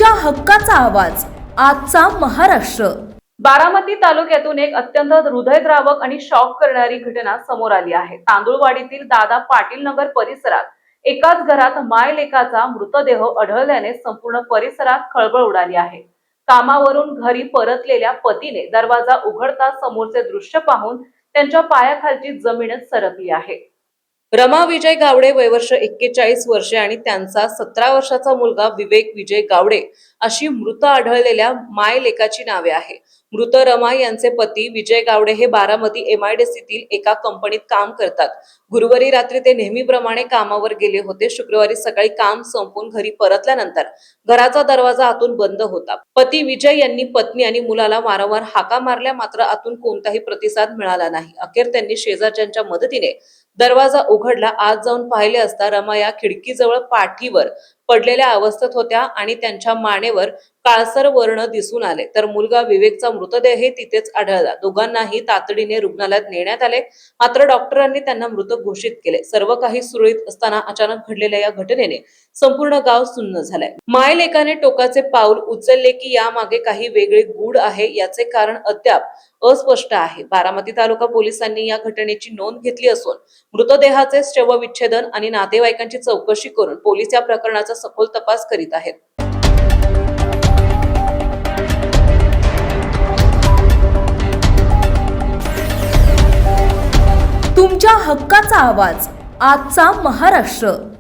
तुमच्या हक्काचा आवाज आजचा महाराष्ट्र। बारामती तालुक्यातून एक अत्यंत हृदयद्रावक आणि शॉक करणारी घटना समोर आली आहे। तांदुळवाडीतील दादा पाटील नगर परिसरात एकाच घरात माय लेकाचा मृतदेह आढळल्याने संपूर्ण परिसरात खळबळ उडाली आहे। कामावरून घरी परतलेल्या पतीने दरवाजा उघडता समोरचे दृश्य पाहून त्यांच्या पायाखालची जमीनच सरकली आहे। रमा विजय गावडे वय वर्ष 41 वर्षे आणि त्यांचा 17 वर्षाचा मुलगा विवेक विजय गावडे अशी मृत आढळलेल्या माय लेकाची नावे आहे। मृत रमा यांचे पती विजय गावडे हे बारामती MIDCतील एका कंपनीत काम करतात। गुरुवारी रात्री ते नेहमीप्रमाणे कामावर गेले होते। शुक्रवारी सकाळी काम संपून घरी परतल्यानंतर घराचा दरवाजा आतून बंद होता। पती विजय यांनी पत्नी आणि मुलाला वारंवार हाका मारल्या, मात्र आतून कोणताही प्रतिसाद मिळाला नाही। अखेर त्यांनी शेजारच्यांच्या मदतीने दरवाजा उघडला। आत जाऊन पाहिले असता रमा या खिडकीजवळ पाठीवर पडलेल्या अवस्थेत होत्या आणि त्यांच्या मानेवर काळसर वर्ण दिसून आले, तर मुलगा विवेकचा मृतदेह तिथेच आढळला। दोघांनाही तातडीने रुग्णालयात नेण्यात आले, मात्र डॉक्टरांनी त्यांना मृत घोषित केले। सर्व काही सुरळीत असताना अचानक घडलेल्या या घटनेने संपूर्ण गाव सुन्न झालंय। माय लेकाने टोकाचे पाऊल उचलले की यामागे काही वेगळे गूढ आहे, याचे कारण अद्याप अस्पष्ट आहे। बारामती तालुका पोलिसांनी या घटनेची नोंद घेतली असून मृतदेहाचे शवविच्छेदन आणि नातेवाईकांची चौकशी करून पोलीस या प्रकरणाचा सखोल तपास करीत आहेत। तुमच्या हक्काचा आवाज आजचा महाराष्ट्र।